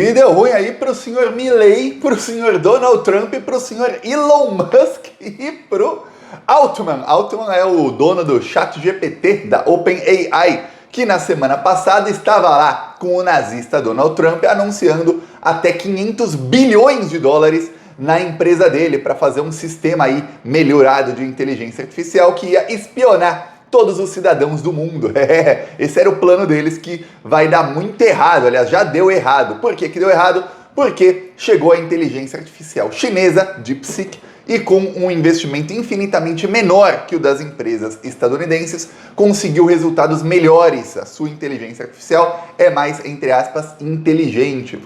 E deu ruim aí pro senhor Milley, pro senhor Donald Trump, pro senhor Elon Musk e pro Altman. Altman é o dono do ChatGPT da OpenAI, que na semana passada estava lá com o nazista Donald Trump anunciando até 500 bilhões de dólares na empresa dele para fazer um sistema aí melhorado de inteligência artificial que ia espionar todos os cidadãos do mundo. Esse era o plano deles, que vai dar muito errado. Aliás, já deu errado. Por que deu errado? Porque chegou a inteligência artificial chinesa, DeepSeek, e com um investimento infinitamente menor que o das empresas estadunidenses, conseguiu resultados melhores. A sua inteligência artificial é mais, entre aspas, inteligente.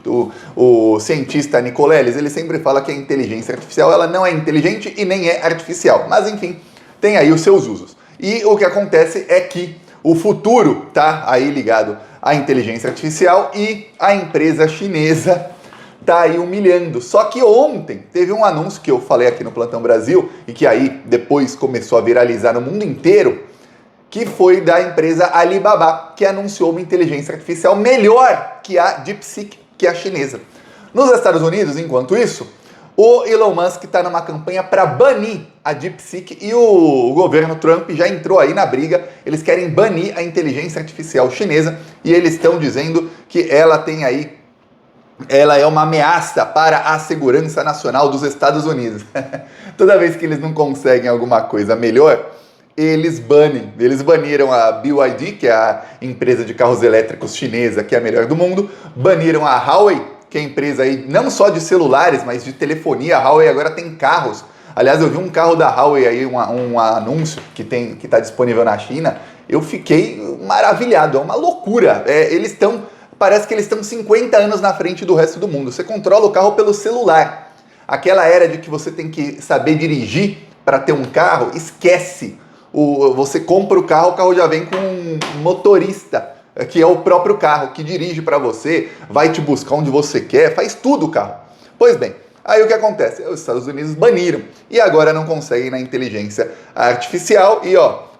O cientista Nicoleles, ele sempre fala que a inteligência artificial ela não é inteligente e nem é artificial. Mas, enfim, tem aí os seus usos. E o que acontece é que o futuro está aí ligado à inteligência artificial e a empresa chinesa está aí humilhando. Só que ontem teve um anúncio que eu falei aqui no Plantão Brasil e que aí depois começou a viralizar no mundo inteiro, que foi da empresa Alibaba, que anunciou uma inteligência artificial melhor que a DeepSeek, que é a chinesa. Nos Estados Unidos, enquanto isso, o Elon Musk está numa campanha para banir a DeepSeek e o governo Trump já entrou aí na briga. Eles querem banir a inteligência artificial chinesa e eles estão dizendo que ela é uma ameaça para a segurança nacional dos Estados Unidos. Toda vez que eles não conseguem alguma coisa melhor, eles banem. Eles baniram a BYD, que é a empresa de carros elétricos chinesa, que é a melhor do mundo, baniram a Huawei, que é a empresa aí não só de celulares, mas de telefonia. A Huawei agora tem carros. Aliás, eu vi um carro da Huawei aí, um anúncio que está disponível na China. Eu fiquei maravilhado, é uma loucura. Parece que eles estão 50 anos na frente do resto do mundo. Você controla o carro pelo celular. Aquela era de que você tem que saber dirigir para ter um carro, esquece. Você compra o carro já vem com um motorista, que é o próprio carro, que dirige para você, vai te buscar onde você quer, faz tudo o carro. Pois bem, aí o que acontece? Os Estados Unidos baniram e agora não conseguem na inteligência artificial. E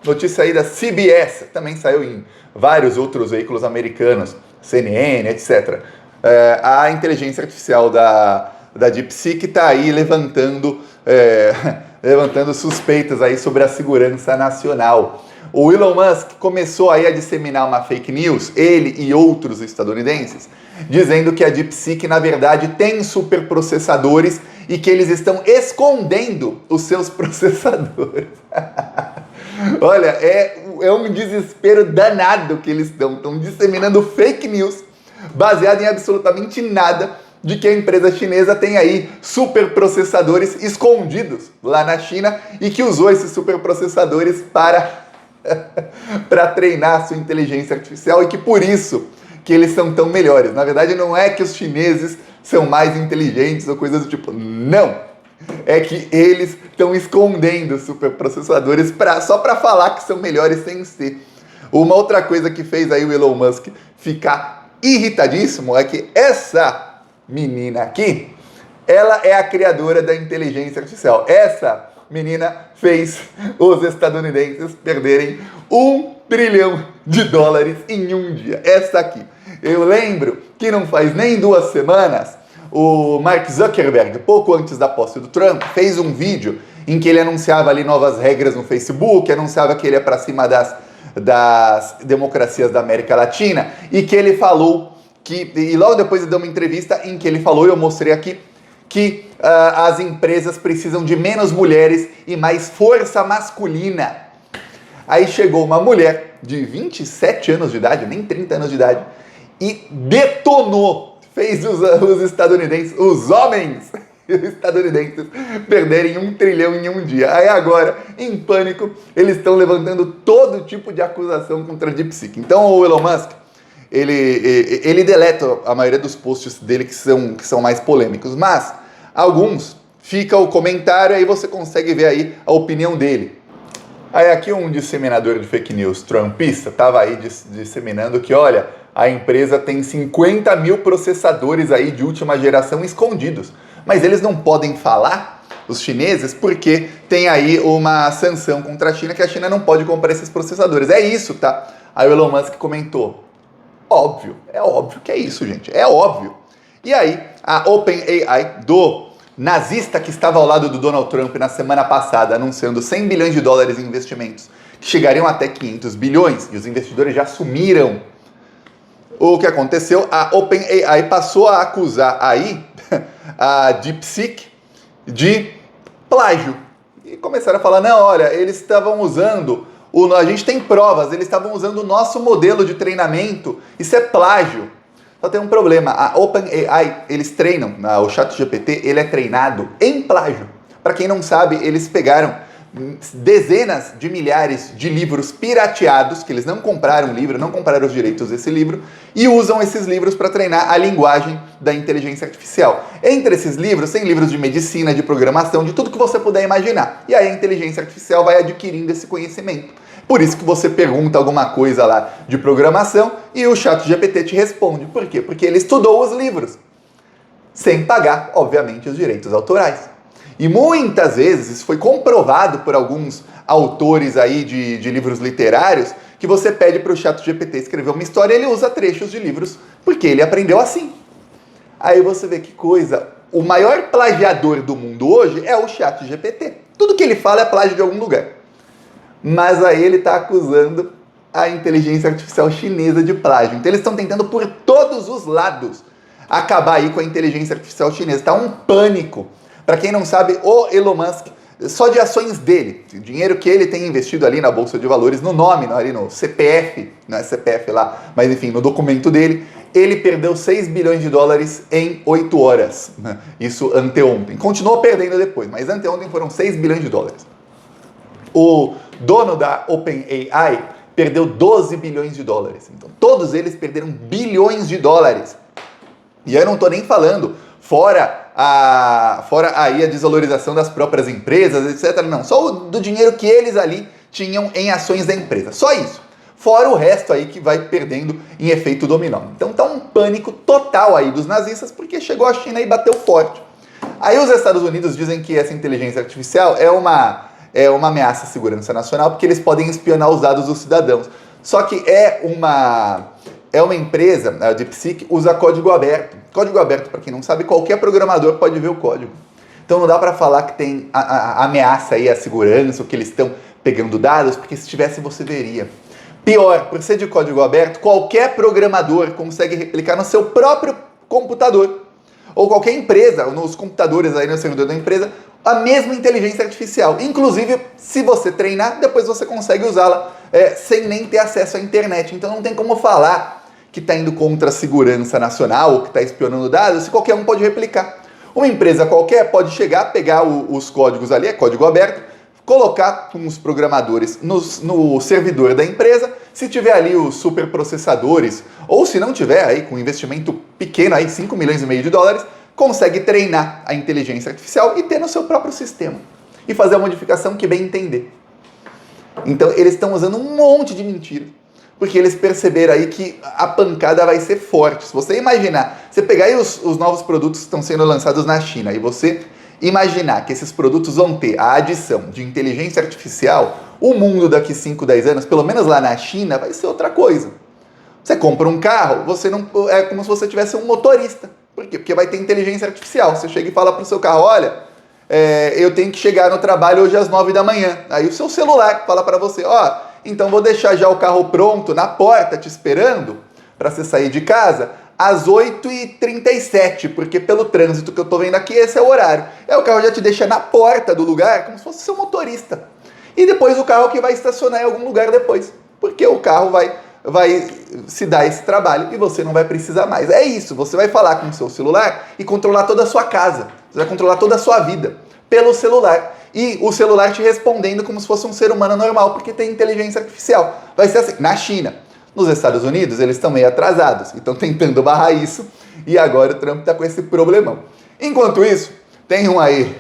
notícia aí da CBS, também saiu em vários outros veículos americanos, CNN, etc. A inteligência artificial da DeepSeek está aí levantando suspeitas aí sobre a segurança nacional. O Elon Musk começou aí a disseminar uma fake news, ele e outros estadunidenses, dizendo que a DeepSeek, na verdade, tem superprocessadores e que eles estão escondendo os seus processadores. Olha, é um desespero danado que eles estão disseminando fake news baseado em absolutamente nada, de que a empresa chinesa tem aí superprocessadores escondidos lá na China e que usou esses superprocessadores para treinar a sua inteligência artificial e que por isso que eles são tão melhores. Na verdade, não é que os chineses são mais inteligentes ou coisas do tipo, não. É que eles estão escondendo superprocessadores só para falar que são melhores sem ser. Uma outra coisa que fez aí o Elon Musk ficar irritadíssimo é que essa menina aqui, ela é a criadora da inteligência artificial. Essa menina fez os estadunidenses perderem $1 trilhão em um dia. Essa aqui. Eu lembro que não faz nem 2 semanas, o Mark Zuckerberg, pouco antes da posse do Trump, fez um vídeo em que ele anunciava ali novas regras no Facebook, anunciava que ele ia para cima das democracias da América Latina, e que ele falou e logo depois ele deu uma entrevista em que ele falou, e eu mostrei aqui, que as empresas precisam de menos mulheres e mais força masculina. Aí chegou uma mulher de 27 anos de idade, nem 30 anos de idade, e detonou, fez os estadunidenses, os homens estadunidenses, perderem $1 trilhão em um dia. Aí agora, em pânico, eles estão levantando todo tipo de acusação contra a DeepSeek. Então o Elon Musk, ele deleta a maioria dos posts dele que são mais polêmicos, mas alguns fica o comentário, aí você consegue ver aí a opinião dele. Aí aqui um disseminador de fake news trumpista estava aí disseminando que, olha, a empresa tem 50 mil processadores aí de última geração escondidos, mas eles não podem falar, os chineses, porque tem aí uma sanção contra a China, que a China não pode comprar esses processadores. É isso, tá? Aí o Elon Musk comentou, é óbvio que é isso, gente, é óbvio. E aí, a OpenAI, do nazista que estava ao lado do Donald Trump na semana passada, anunciando 100 bilhões de dólares em investimentos, que chegariam até 500 bilhões, e os investidores já sumiram. O que aconteceu? A OpenAI passou a acusar aí a DeepSeek de plágio. E começaram a falar, não, olha, eles estavam usando, a gente tem provas, eles estavam usando o nosso modelo de treinamento, isso é plágio. Só tem um problema, a OpenAI, eles treinam, o ChatGPT, ele é treinado em plágio. Para quem não sabe, eles pegaram dezenas de milhares de livros pirateados, que eles não compraram o livro, não compraram os direitos desse livro, e usam esses livros para treinar a linguagem da inteligência artificial. Entre esses livros, tem livros de medicina, de programação, de tudo que você puder imaginar. E aí a inteligência artificial vai adquirindo esse conhecimento. Por isso que você pergunta alguma coisa lá de programação e o ChatGPT te responde. Por quê? Porque ele estudou os livros, sem pagar, obviamente, os direitos autorais. E muitas vezes isso foi comprovado por alguns autores aí de livros literários, que você pede para o ChatGPT escrever uma história e ele usa trechos de livros, porque ele aprendeu assim. Aí você vê que coisa, o maior plagiador do mundo hoje é o ChatGPT. Tudo que ele fala é plágio de algum lugar. Mas aí ele está acusando a inteligência artificial chinesa de plágio. Então eles estão tentando por todos os lados acabar aí com a inteligência artificial chinesa. Está um pânico. Para quem não sabe, o Elon Musk, só de ações dele, o dinheiro que ele tem investido ali na Bolsa de Valores, no nome, ali no CPF, não é CPF lá, mas enfim, no documento dele, ele perdeu 6 bilhões de dólares em 8 horas. Isso anteontem. Continuou perdendo depois, mas anteontem foram 6 bilhões de dólares. O dono da OpenAI perdeu 12 bilhões de dólares. Então, todos eles perderam bilhões de dólares. E eu não estou nem falando fora aí a desvalorização das próprias empresas, etc. Não, só do dinheiro que eles ali tinham em ações da empresa. Só isso. Fora o resto aí que vai perdendo em efeito dominó. Então tá um pânico total aí dos nazistas, porque chegou a China e bateu forte. Aí os Estados Unidos dizem que essa inteligência artificial é uma ameaça à segurança nacional, porque eles podem espionar os dados dos cidadãos. Só que é uma empresa, a DeepSeek, usa código aberto. Código aberto, para quem não sabe, qualquer programador pode ver o código. Então não dá para falar que tem a ameaça aí à segurança, ou que eles estão pegando dados, porque se tivesse você veria. Pior, por ser de código aberto, qualquer programador consegue replicar no seu próprio computador. Ou qualquer empresa, nos computadores aí no servidor da empresa, a mesma inteligência artificial. Inclusive, se você treinar, depois você consegue usá-la sem nem ter acesso à internet. Então não tem como falar que está indo contra a segurança nacional ou que está espionando dados, se qualquer um pode replicar. Uma empresa qualquer pode chegar, pegar os códigos ali, é código aberto, colocar com os programadores no servidor da empresa, se tiver ali os superprocessadores, ou se não tiver aí com investimento pequeno, aí 5 milhões e meio de dólares, consegue treinar a inteligência artificial e ter no seu próprio sistema. E fazer a modificação que bem entender. Então eles estão usando um monte de mentira, porque eles perceberam aí que a pancada vai ser forte. Se você imaginar, você pegar aí os novos produtos que estão sendo lançados na China e você imaginar que esses produtos vão ter a adição de inteligência artificial, o mundo daqui 5, 10 anos, pelo menos lá na China, vai ser outra coisa. Você compra um carro, você não é como se você tivesse um motorista. Por quê? Porque vai ter inteligência artificial. Você chega e fala para o seu carro, olha, eu tenho que chegar no trabalho hoje às 9 da manhã. Aí o seu celular fala para você, então vou deixar já o carro pronto na porta te esperando para você sair de casa às 8h37, porque pelo trânsito que eu tô vendo aqui, esse é o horário. Aí o carro já te deixa na porta do lugar, como se fosse seu motorista. E depois o carro que vai estacionar em algum lugar depois, porque o carro vai se dar esse trabalho e você não vai precisar mais. É isso, você vai falar com o seu celular e controlar toda a sua casa, você vai controlar toda a sua vida pelo celular. E o celular te respondendo como se fosse um ser humano normal, porque tem inteligência artificial. Vai ser assim, na China. Nos Estados Unidos, eles estão meio atrasados e estão tentando barrar isso, e agora o Trump está com esse problemão. Enquanto isso, tem um aí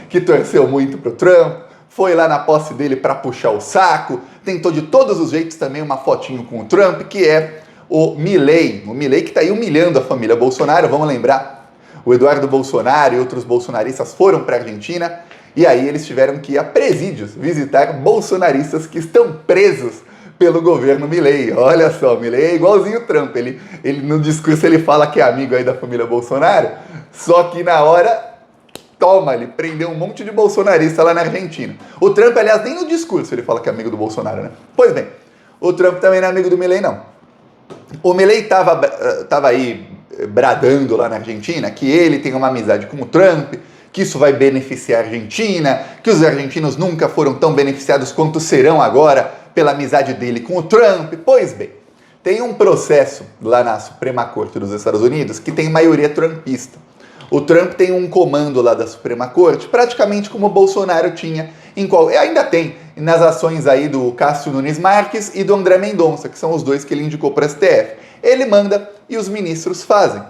que torceu muito pro Trump, foi lá na posse dele para puxar o saco, tentou de todos os jeitos também uma fotinho com o Trump, que é o Milei que está aí humilhando a família Bolsonaro. Vamos lembrar, o Eduardo Bolsonaro e outros bolsonaristas foram para a Argentina, e aí eles tiveram que ir a presídios visitar bolsonaristas que estão presos pelo governo Milei. Olha só, Milei é igualzinho o Trump. Ele no discurso ele fala que é amigo aí da família Bolsonaro, só que na hora, toma, ele prendeu um monte de bolsonarista lá na Argentina. O Trump, aliás, nem no discurso ele fala que é amigo do Bolsonaro, né? Pois bem, o Trump também não é amigo do Milei, não. O Milei tava aí bradando lá na Argentina que ele tem uma amizade com o Trump, que isso vai beneficiar a Argentina, que os argentinos nunca foram tão beneficiados quanto serão agora pela amizade dele com o Trump. Pois bem, tem um processo lá na Suprema Corte dos Estados Unidos que tem maioria trumpista. O Trump tem um comando lá da Suprema Corte, praticamente como o Bolsonaro tinha, ainda tem, nas ações aí do Cássio Nunes Marques e do André Mendonça, que são os dois que ele indicou para o STF. Ele manda e os ministros fazem.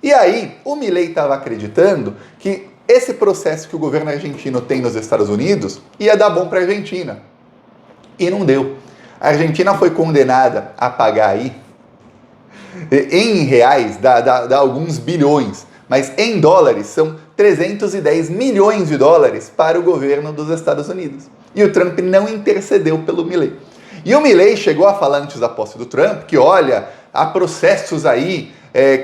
E aí, o Milei estava acreditando que esse processo que o governo argentino tem nos Estados Unidos ia dar bom para a Argentina. E não deu. A Argentina foi condenada a pagar aí, em reais, dá alguns bilhões, mas em dólares são 310 milhões de dólares para o governo dos Estados Unidos. E o Trump não intercedeu pelo Milei. E o Milei chegou a falar antes da posse do Trump que, olha, há processos aí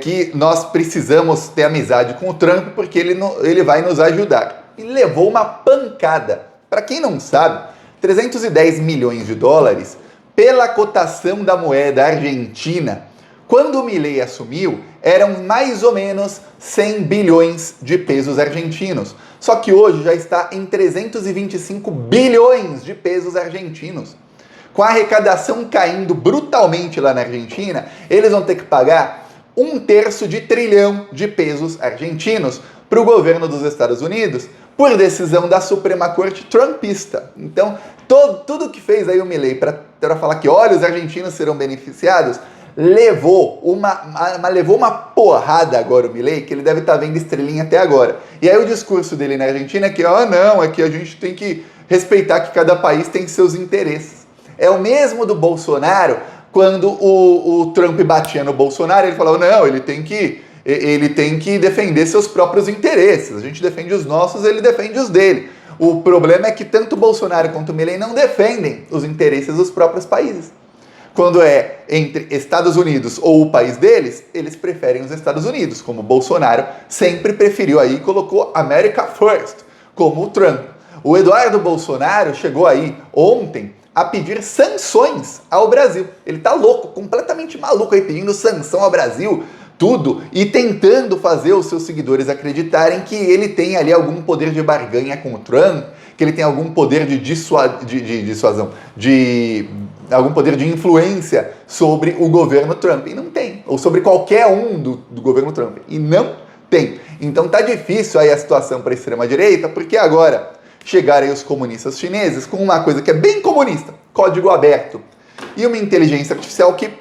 que nós precisamos ter amizade com o Trump porque ele vai nos ajudar. E levou uma pancada. Para quem não sabe, 310 milhões de dólares, pela cotação da moeda argentina, quando o Milei assumiu, eram mais ou menos 100 bilhões de pesos argentinos. Só que hoje já está em 325 bilhões de pesos argentinos. Com a arrecadação caindo brutalmente lá na Argentina, eles vão ter que pagar 1/3 de trilhão de pesos argentinos para o governo dos Estados Unidos por decisão da Suprema Corte trumpista. Então, tudo que fez aí o Milei para falar que, olha, os argentinos serão beneficiados, levou uma porrada agora o Milei, que ele deve estar vendo estrelinha até agora. E aí o discurso dele na Argentina é que, não, é que a gente tem que respeitar que cada país tem seus interesses. É o mesmo do Bolsonaro, quando o Trump batia no Bolsonaro, ele falava, não, ele tem que defender seus próprios interesses. A gente defende os nossos, ele defende os dele. O problema é que tanto o Bolsonaro quanto o Milei não defendem os interesses dos próprios países. Quando é entre Estados Unidos ou o país deles, eles preferem os Estados Unidos, como o Bolsonaro sempre preferiu aí e colocou America First, como o Trump. O Eduardo Bolsonaro chegou aí ontem a pedir sanções ao Brasil. Ele tá louco, completamente maluco aí, pedindo sanção ao Brasil, tudo, e tentando fazer os seus seguidores acreditarem que ele tem ali algum poder de barganha com o Trump, que ele tem algum poder de dissuasão, algum poder de influência sobre o governo Trump. E não tem. Ou sobre qualquer um do governo Trump. E não tem. Então tá difícil aí a situação para a extrema-direita, porque agora chegaram aí os comunistas chineses com uma coisa que é bem comunista, código aberto, e uma inteligência artificial que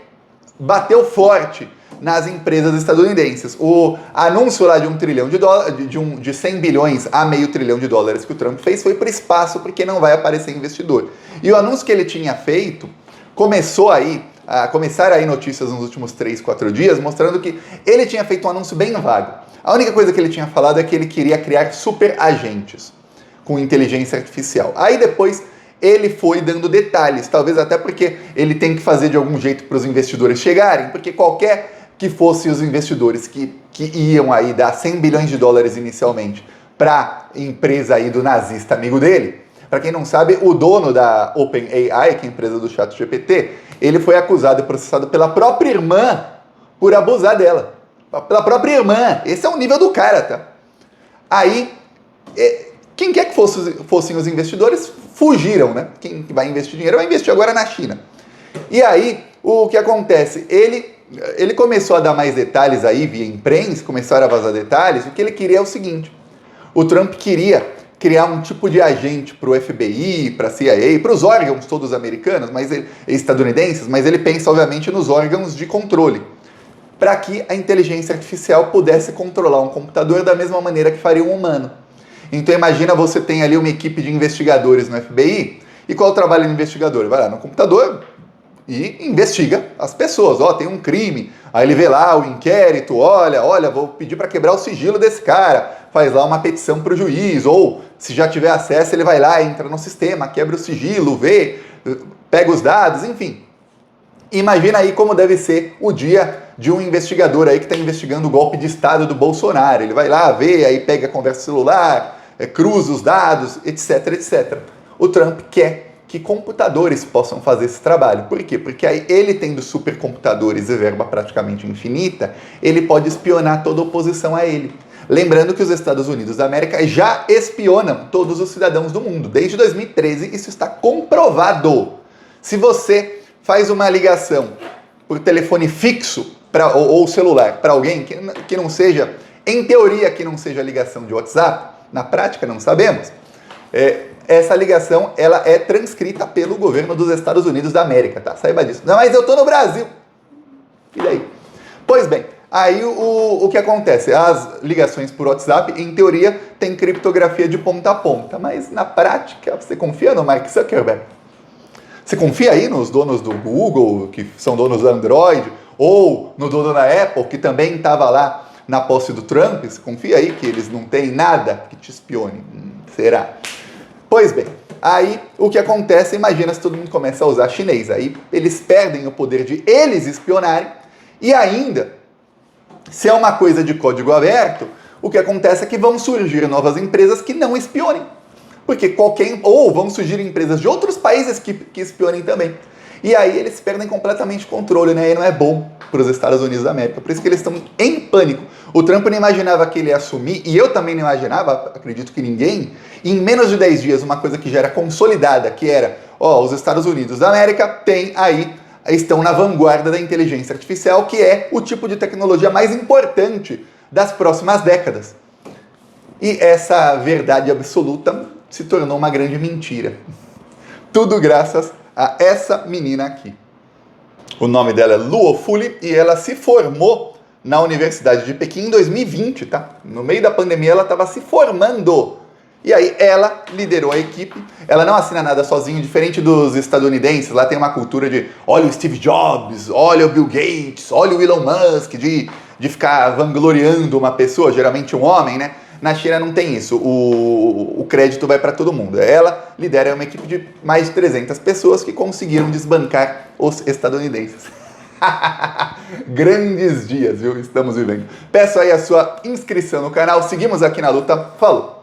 bateu forte nas empresas estadunidenses. O anúncio lá de $1 trilhão de 100 bilhões a meio trilhão de dólares que o Trump fez foi para o espaço, porque não vai aparecer investidor. E o anúncio que ele tinha feito começaram aí notícias nos últimos 3, 4 dias, mostrando que ele tinha feito um anúncio bem vago. A única coisa que ele tinha falado é que ele queria criar super agentes com inteligência artificial. Aí depois ele foi dando detalhes, talvez até porque ele tem que fazer de algum jeito para os investidores chegarem, porque qualquer que fosse os investidores que iam aí dar 100 bilhões de dólares inicialmente para a empresa aí do nazista amigo dele, para quem não sabe, o dono da OpenAI, que é a empresa do ChatGPT, ele foi acusado e processado pela própria irmã por abusar dela. Pela própria irmã. Esse é o nível do cara, tá? Aí, quem quer que fossem os investidores, fugiram, né? Quem vai investir dinheiro vai investir agora na China. E aí, o que acontece? Ele começou a dar mais detalhes aí via imprensa, começaram a vazar detalhes. O que ele queria é o seguinte: o Trump queria criar um tipo de agente para o FBI, para a CIA, para os órgãos todos americanos, estadunidenses, mas ele pensa, obviamente, nos órgãos de controle, para que a inteligência artificial pudesse controlar um computador da mesma maneira que faria um humano. Então imagina, você tem ali uma equipe de investigadores no FBI, e qual é o trabalho do investigador? Ele vai lá no computador e investiga as pessoas. Tem um crime, aí ele vê lá o inquérito, olha, vou pedir para quebrar o sigilo desse cara, faz lá uma petição para o juiz, ou se já tiver acesso, ele vai lá, entra no sistema, quebra o sigilo, vê, pega os dados, enfim. Imagina aí como deve ser o dia de um investigador aí que está investigando o golpe de Estado do Bolsonaro. Ele vai lá ver, aí pega a conversa celular, cruza os dados, etc, etc. O Trump quer que computadores possam fazer esse trabalho. Por quê? Porque aí ele tendo supercomputadores e verba praticamente infinita, ele pode espionar toda a oposição a ele. Lembrando que os Estados Unidos da América já espionam todos os cidadãos do mundo. Desde 2013 isso está comprovado. Se você faz uma ligação por telefone fixo ou celular para alguém que não seja, em teoria, que não seja ligação de WhatsApp, na prática não sabemos, essa ligação ela é transcrita pelo governo dos Estados Unidos da América, tá? Saiba disso. Não, mas eu tô no Brasil. E daí? Pois bem, aí o que acontece? As ligações por WhatsApp, em teoria, tem criptografia de ponta a ponta, mas na prática, você confia no Mark Zuckerberg? Você confia aí nos donos do Google, que são donos do Android, ou no dono da Apple, que também estava lá na posse do Trump? Você confia aí que eles não têm nada que te espione? Será? Pois bem, aí o que acontece, imagina se todo mundo começa a usar chinês, aí eles perdem o poder de eles espionarem, e ainda, se é uma coisa de código aberto, o que acontece é que vão surgir novas empresas que não espionem, porque ou vão surgir empresas de outros países que espionem também. E aí eles perdem completamente o controle, né? E não é bom para os Estados Unidos da América. Por isso que eles estão em pânico. O Trump não imaginava que ele ia assumir, e eu também não imaginava, acredito que ninguém, em menos de 10 dias, uma coisa que já era consolidada, que era, os Estados Unidos da América estão na vanguarda da inteligência artificial, que é o tipo de tecnologia mais importante das próximas décadas. E essa verdade absoluta se tornou uma grande mentira. Tudo graças a essa menina aqui. O nome dela é Luo Fuli e ela se formou na Universidade de Pequim em 2020, tá? No meio da pandemia ela estava se formando. E aí ela liderou a equipe. Ela não assina nada sozinho, diferente dos estadunidenses. Lá tem uma cultura de olha o Steve Jobs, olha o Bill Gates, olha o Elon Musk, de ficar vangloriando uma pessoa, geralmente um homem, né? Na China não tem isso, o crédito vai para todo mundo. Ela lidera uma equipe de mais de 300 pessoas que conseguiram desbancar os estadunidenses. Grandes dias, viu? Estamos vivendo. Peço aí a sua inscrição no canal, seguimos aqui na luta, falou!